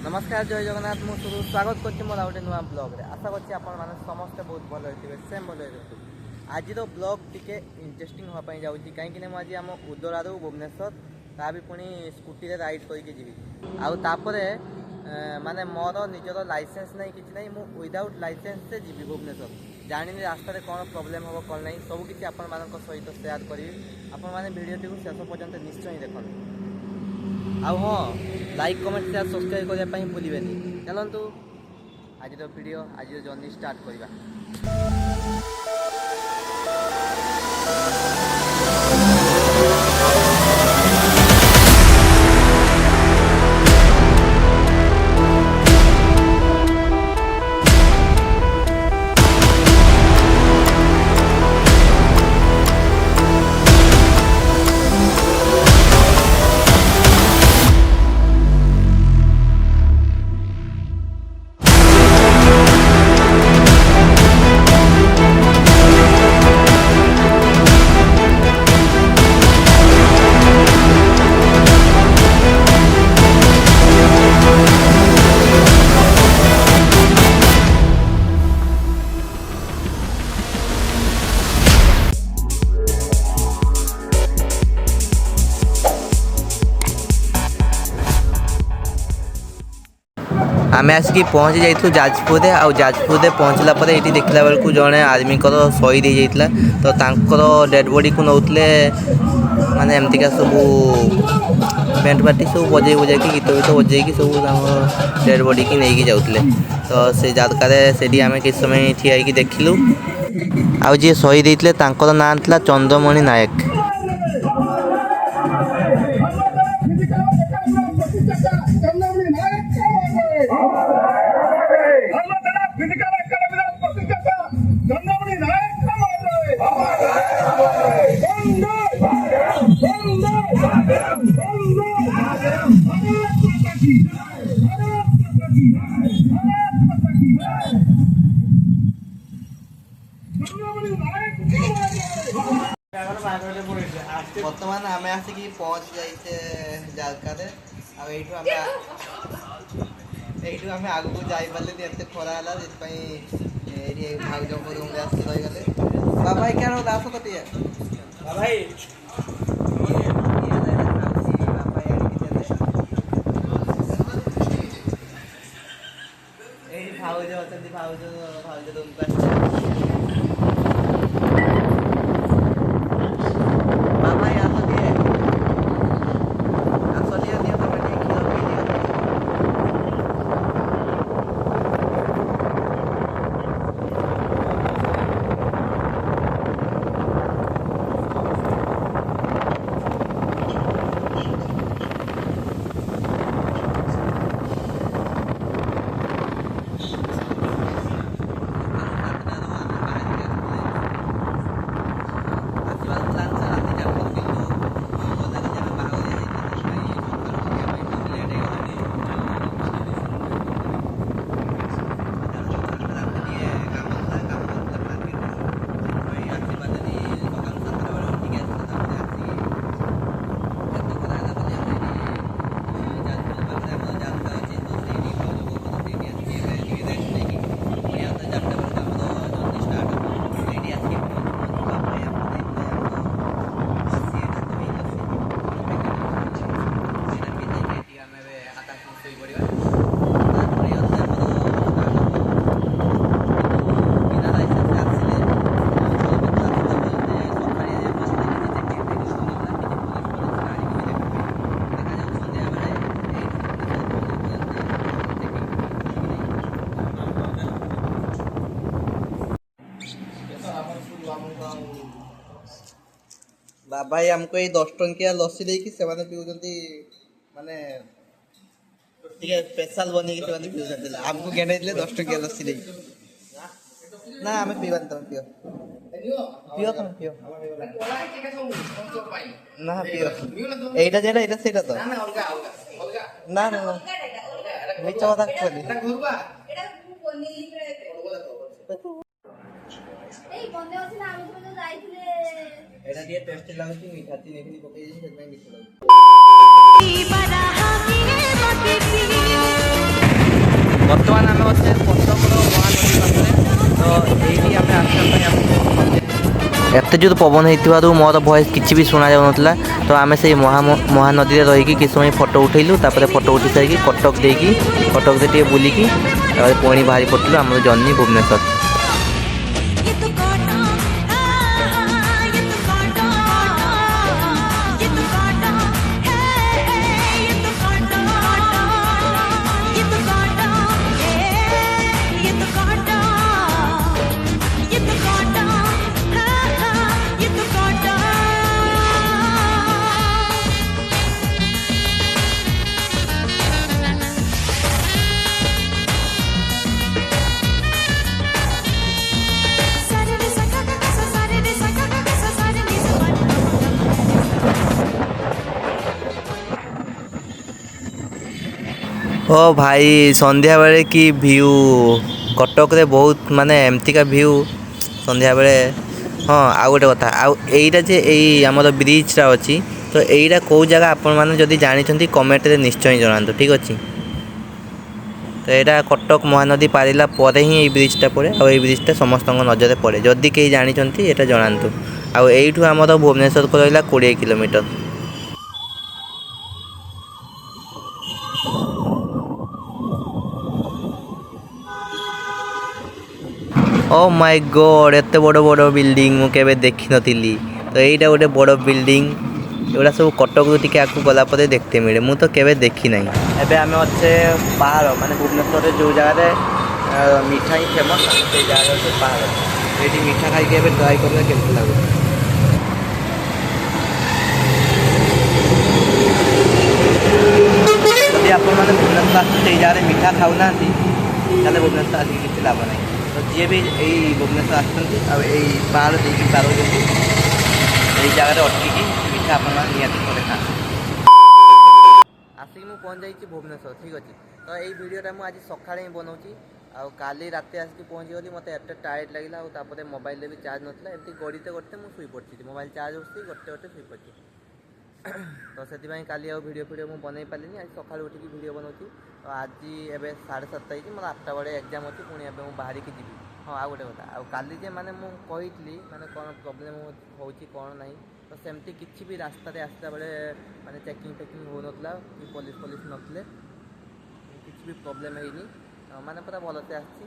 नमस्कार जय जगन्नाथ मुझे स्वागत करछि मोर आउटे नुआ ब्लॉग रे आशा करछि आपण माने समस्त बहुत भल होइथिबे सेम भल होइथु। आज ब्लॉग टिके इंटरेस्टिंग होआ पई जाउछि काहेकि ने आज आम उदरारू भुवनेश्वर ता भी पुणी स्कूटी रे राइड करके जीवी आउ तापरे माने मोर निजर लाइसेंस नहीं किछि नहीं मु विदाउट लाइसेंस से जीवी भुवनेश्वर जानिनी रास्ता रे कोन प्रॉब्लम होबो कोन नहीं सब किछि आपण मानक सहित शेयर करी आपण माने वीडियो टी शेष पर्यंत निश्चय देखन आउ हाँ लाइक कमेंट शेयर सब्सक्राइब करने भूलें चलतु आज वीडियो आज जर्नी स्टार्ट करवा। आम आसिक पहुँची जाइलु जाजपुर आउ जाजपुर पहुँचला ये देखला बेलू जड़े आर्मी शहीद हो जाता तो तांकर डेड बॉडी को नौले माने एमतीका सब बैंड पार्टी सब बजे बुझे गीत गीत बजे सब डेड बॉडी की नहीं जाते तो से जगह से आम किस समय ठिया देखिलु आउ जी शहीद होते ना था चंद्रमणि नायक। बर्तमान आम आसिक पहुँच जाइए जगह आम आग को जापारे एत खरा है भाज रूम में आसिक रहीगले बाबा क्या आस कटे भाज अच्छा भाज भाज रूम को बाबा हमको ये 10 टंकिया लस्सी देकी से पीऊँच माने स्पेशल बन पीऊँ आमको गेंडे 10 टंकिया लस्सी दे ना आम पीवानी तुम पियो पियो तुम पियो ना पियो एटा जेटा एटा सेटा तो ना ना मिछ कथा कहली एटा दिए टेस्ट लागुची मीठा तीन एखनी पकई जे से मिठा लागुची। ବର୍ତ୍ତମାନ ଆମେ ଅଛେ କଟକର ମହାନଦୀ ପାଖରେ। ତ ଏଇଠି ଆମେ ଆସିବା ପାଇଁ ଆମକୁ ଏତେ ଜୋର ପବନ ହେଇଥିବାରୁ ମୋର ଭଏସ୍ କିଛି ବି ଶୁଣାଯାଉନଥିଲା। ତ ଆମେ ସେଇ ମହାନଦୀରେ ରହିକି କିଛି ସମୟ ଫଟୋ ଉଠେଇଲୁ। ତାପରେ ଫଟୋ ଉଠି ସାରିକି କଟକରେ ଟିକେ ବୁଲିକି ତାପରେ ପୁଣି ବାହାରି ପଡ଼ିଥିଲୁ ଆମର ଜର୍ଣ୍ଣି ଭୁବନେଶ୍ୱର। ओ भाई संध्या बेले की व्यू कटक रे बहुत माने एमतीका व्यू संध्या बेले। हाँ आउ गोटे कथा आईटा जे आमर ब्रिजटा अच्छी तो यहीटा कौ जगह आपण मैंने जदि जानते कमेंट रे निश्चय जनातु ठीक अच्छे। तो यहाँ कटक महानदी पारिला पर ही ये ब्रिजटा पड़े और ये ब्रिजटा समस्त नजर पड़े जदि कहीं जानते ये जनातु। आईठू आमर भुवनेश्वर को रहा 20 किलोमीटर। ओ माय गॉड एत बड़ बड़ बिल्डिंग मुझे देखी नी। तो यहीटा गोटे बड़ बिल्डिंग एगुड़ा सब कटक टी आगे गलापर देखते मिले मुझे तो केवे देखी ना। एबे आमे अच्छे पहाड़ माने भुवनेश्वर जो जगह मिठा ही फेमस से जगह अच्छे पहाड़ ये मिठा खाई ट्राए करवा केमती लगे। जदि आप भुवनेश्वर आसते जगह मिठा खाऊना भुवनेश्वर आसिक किसी लाभ ना। तो जी भी यही भुवनेश्वर आसती पहाड़ देखिए पार जगह अटकी मिठा आप निहती खा आसिक मुझे पहुँच जाइए भुवनेश्वर ठीक अच्छे। तो यही भिडटा मुझे सका ही बनाऊँगी आली रात आसिक पहुँची गली मत एत टायर्ड लगे मोबाइल भी चार्ज नाला एमती गड़ते गड़ते मुझे शुई पड़ी मोबाइल चार्ज बस गोटे गोटे शुई पड़ी। तो से काली भिडियो मुझे बनई पारे आज सका उठिक भिड बनाऊँगी। तो आज एवं 7:30 होती मतलब 8टा बड़े एग्जाम अच्छी पुणी एवं बाहर की जी। हाँ आ गए कथा आली जे मैंने मुझे मैंने कौन प्रोब्लेम हो कौन ना। तो सेमती किसी भी रास्ता आसला बेले माने चेकिंग फेकिंग हो नाला कि पुलिस नथिले किसी भी प्रोब्लेम है माने पूरा भलसे आसी।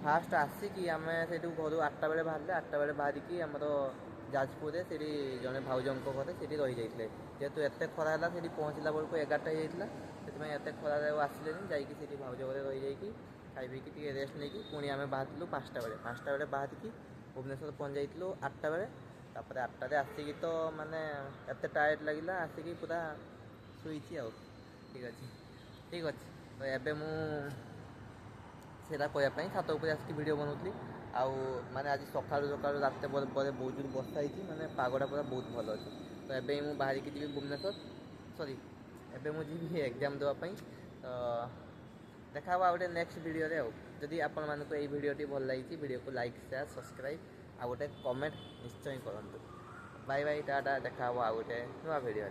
फास्ट आसिकी आम से घर 8टा बेले बाहर 8टा बेले बाहर की आमर जाजपुर से जड़े भाउजों घर से रही जाते जेहेतु एत खरा है से पहुँचला बेलू 11टा होता से एत खरा आसिले जा भाउज घर रही जाइए खाई पी के रेस्ट नहीं पुणी आम बाहर 5टा बेले बाहर की भुवनेश्वर पहुँच जाइलु 8टा बेले। तापर 8टारे आसिकी तो माने एत टायर्ड लगे आसिकी पूरा शुई ठीक अच्छे। तो एबे मुझे कहवाई छात उपर आसिक भिड बनाऊली माने आज सका रात बहुत जोर बर्षा होती माने पागटा पूरा बहुत भल अच्छे। तो एबे मुझे बाहर की जी भुवनेश्वर सॉरी एबे मुझे जी एग्जाम देवाई। तो देखा गोटे नेक्स्ट वीडियो रे जदि आपण मानक ये वीडियोटी भल लगी वीडियो को लाइक शेयर सब्सक्राइब आ गोटे कमेंट निश्चय करूँ। बाय बाय टाटा देखा गोटे नुआ वीडियो।